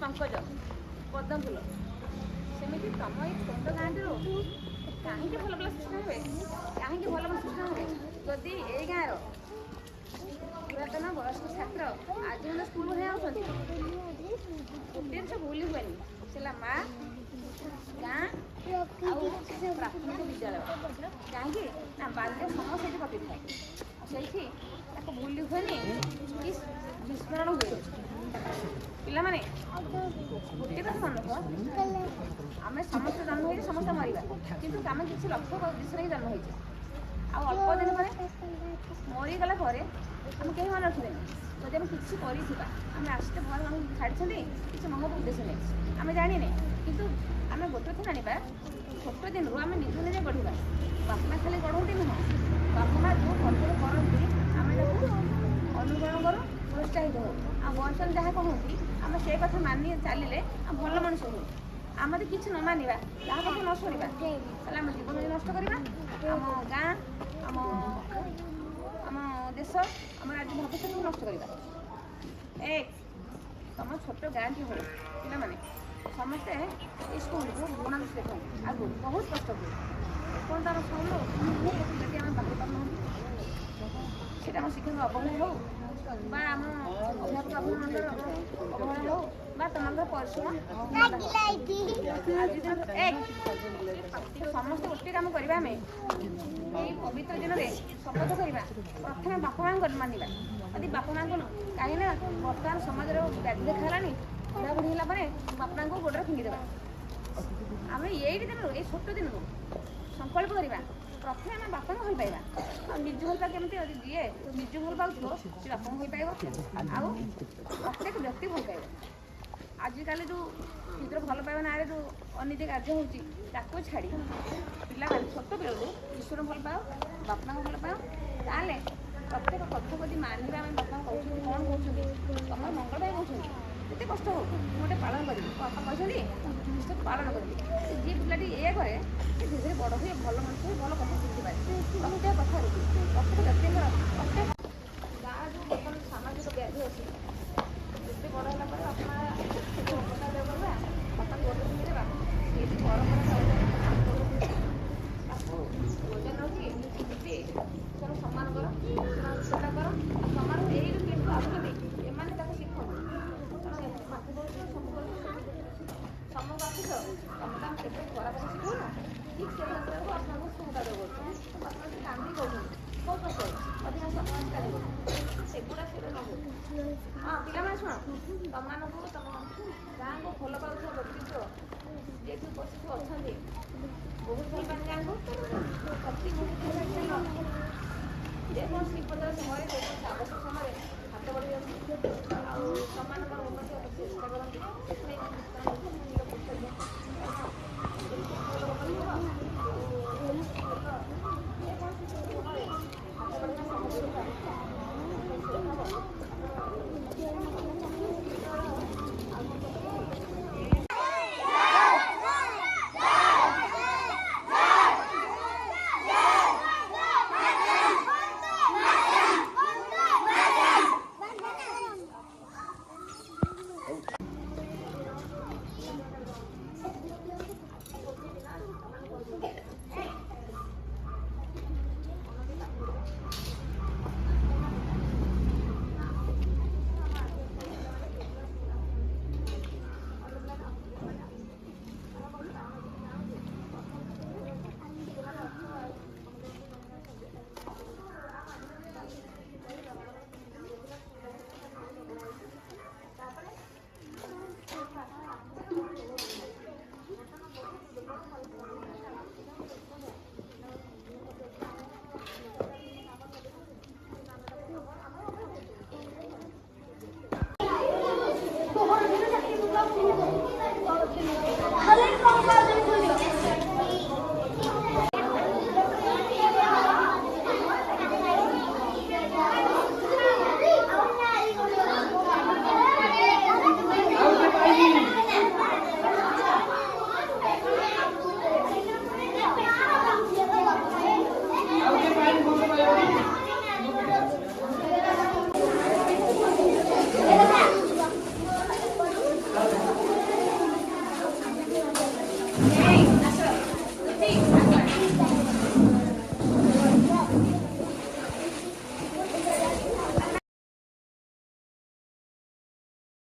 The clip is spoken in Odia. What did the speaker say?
पंकज पद्म फूल सेमती तुम ये छोट गाँव कहीं भल भल सृष्टि हुए कहीं भल भल सृष्टि हुए जदि ये गाँव पुरातन वयस्क छात्र आज मैंने स्कूल भाई आते गोटे जिन भूल हुए से माँ गाँ प्राथमिक विद्यालय कहीं बाल्य समय से कटि थाए से भूल हुए कि विस्मरण हुए पिला माने गोटे कथा मन रख आम समस्त जन्म हो समस्त मरवा किंतु आम किसी लक्ष्य उद्देश्य जन्म हो अल्प दिन पर मरीगला आम कहीं मन रखिए जब आम किसी करें आम आसते भगवान छाड़ी किसी महत्व उद्देश्य नहीं आम जाने किंतु आम ଗୋଟେ କଥା ଜାଣିବା ଛୋଟ ଦିନରୁ ଆମେ ନିଜେ ନିଜେ ଗଢ଼ିବା। ବାପା ମା ଖାଲି ଗଢ଼ନ୍ତି ନୁହଁ, ବାପା ମା ଯେଉଁ କର୍ତ୍ତବ୍ୟ କରନ୍ତି ଆମେ ତାକୁ ଅନୁକରଣ କରୁ, ପ୍ରୋତ୍ସାହିତ ହଉ। ଆଉ ବୟସରେ ଯାହା କହନ୍ତି ଆମେ ସେ କଥା ମାନି ଚାଲିଲେ ଆମେ ଭଲ ମଣିଷ ହଉ। ଆମେ ଯଦି କିଛି ନ ମାନିବା, ଯାହା କଥା ନ ଶୁଣିବା, ତାହେଲେ ଆମ ଜୀବନ ନଷ୍ଟ କରିବା, ଆମ ଗାଁ, ଆମ ଆମ ଦେଶ, ଆମ ରାଜ୍ୟ ଭବିଷ୍ୟତକୁ ନଷ୍ଟ କରିବା। ତମ ଛୋଟ ଗାଁଟି ହଉ ପିଲାମାନେ ସମସ୍ତେ ଏଇ ସ୍କୁଲକୁ ଘୃଣା ଦେଖନ୍ତି, ଆଗରୁ ବହୁତ କଷ୍ଟ ହୁଏ। କ'ଣ ତାର ଶୁଣିଲୁ ପିଲାଟି ଆମେ ବାହାରି ପାରୁନାହାନ୍ତି, ସେଇଟା ଆମ ଶିକ୍ଷକ ଅବହେଳା ହଉ ବା ଆମ ଅଧ୍ୟାପକ ଅଭିମାନଙ୍କର ଅବହେଳା ହଉ ବା ତମଙ୍କର ପରିଶ୍ରମ। ସମସ୍ତେ ଗୋଟିଏ କାମ କରିବା, ଆମେ ଏଇ ପବିତ୍ର ଦିନରେ ଶପଥ କରିବା ପ୍ରଥମେ ବାପା ମାଆଙ୍କୁ ମାନିବା। ଯଦି ବାପା ମାଆଙ୍କୁ କାହିଁକି ନା ବର୍ତ୍ତମାନ ସମାଜରେ ବ୍ୟାଧି ଦେଖା ହେଲାଣି, ବୁଢ଼ାବୁଢ଼ୀ ହେଲା ପରେ ବାପା ମାଆଙ୍କୁ ଗୋଡ଼ରେ ଫିଙ୍ଗିଦେବା। ଆମେ ଏଇଠି ଦିନରୁ, ଏଇ ଛୋଟ ଦିନରୁ ସଂକଳ୍ପ କରିବା ପ୍ରଥମେ ଆମେ ବାପାଙ୍କୁ ଭଲ ପାଇବା। ଆଉ ନିଜ ଭଲ ପାଇବା କେମିତି, ଯଦି ଯିଏ ନିଜ ଭଲ ପାଉଥିବ ସେ ବାପାଙ୍କୁ ଭଲ ପାଇବ, ଆଉ ପ୍ରତ୍ୟେକ ବ୍ୟକ୍ତି ଭଲ ପାଇବ। ଆଜିକାଲି ଯେଉଁ ନିଜର ଭଲ ପାଇବା ନାଁରେ ଯେଉଁ ଅନୀତି କାର୍ଯ୍ୟ ହେଉଛି ତାକୁ ଛାଡ଼ି ପିଲାମାନେ ଛୋଟ ପିଲାରୁ ଈଶ୍ୱର ଭଲ ପାଅ, ବାପା ମାଆଙ୍କୁ ଭଲ ପାଅ, ତାହେଲେ ପ୍ରତ୍ୟେକ କଥା ଯଦି ମାନିବା। ଆମେ ବାପାଙ୍କୁ କହୁଛନ୍ତି କ'ଣ କହୁଛନ୍ତି, ତମର ମଙ୍ଗଳ ପାଇଁ କହୁଛନ୍ତି, ଯେତେ କଷ୍ଟ ହଉ ମୁଁ ଗୋଟେ ପାଳନ କରିବି, ବାପା କହିଛନ୍ତି ନିଶ୍ଚୟ ପାଳନ କରିବି। ଯିଏ ପିଲାଟି ଏଇଆ କରେ ସେ ଧୀରେ ଧୀରେ ବଡ଼ ହୁଏ, ଭଲ ମଣିଷ ହୁଏ, ଭଲ କଥା ଶିଖିପାରେ। ପ୍ରତ୍ୟେକ କଥାରୁ ପ୍ରତ୍ୟେକ ବ୍ୟକ୍ତିଙ୍କର ପ୍ରତ୍ୟେକ ଗାଁ ଯେଉଁ ବର୍ତ୍ତମାନ ସାମାଜିକ ବ୍ୟାଧି ଅଛି, ଯେତେ ବଡ଼ ହେଲା ପରେ ବାପା ମା କଥା କରିବା, ବାପାଙ୍କୁ ଗୋଡ଼ ଫିଙ୍ଗିଦେବା, ଏ ଯେଉଁ ପରମ୍ପରା ତାକୁ ଓଜନ ଅଛି ଏମିତି ସେମାନଙ୍କୁ ସମ୍ମାନ କର, ସେମାନଙ୍କୁ ସେବା କର। ସମାଜ ଏଇ ଯେଉଁ ପିଢ଼ିକୁ ଆସୁଛନ୍ତି ଏମାନେ ତାକୁ ଶିଖନ୍ତୁ। ତମେ ପାଠ ପଢ଼ୁଛ, ସବୁ କରୁଛ, ସମୟ ଆସୁଛ, ତମେ ତ କେତେ ଖରାପ ଶିଖଉନ, ଠିକ୍ ସେ ମାତ୍ରାକୁ ଆପଣଙ୍କୁ ସୁବିଧା ଦେଉଛ। ଆପଣ ସେ କାନ୍ଦି କହୁଛନ୍ତି ବହୁତ କଷ୍ଟ ଅଧିକାଂଶ ସମୟ କାନ୍ଦିବ, ସେଗୁଡ଼ା ସେଗୁଡ଼ା ନ ହଉ। ହଁ ପିଲାମାନେ ଶୁଣ, ତମମାନଙ୍କୁ ତମ ଗାଁକୁ ଭଲ ପାଉଥିବା ବ୍ୟକ୍ତିତ୍ୱ ଯେହେତୁ ଉପସ୍ଥିତ ଅଛନ୍ତି, ବହୁତ ଭଲ ପାଆନ୍ତି ଗାଁକୁ, ପ୍ରତି ମୁହୂର୍ତ୍ତରେ ଯେକୌଣସି ବିପଦର ସମୟରେ, ଯେକୌଣସି ଆବଶ୍ୟକ ସମୟରେ ହାତ ବଢ଼େଇ ଯାଉଛି ଆଉ ସେମାନଙ୍କର ଉନ୍ନତି ଚେଷ୍ଟା କରନ୍ତି। ସେଥିପାଇଁ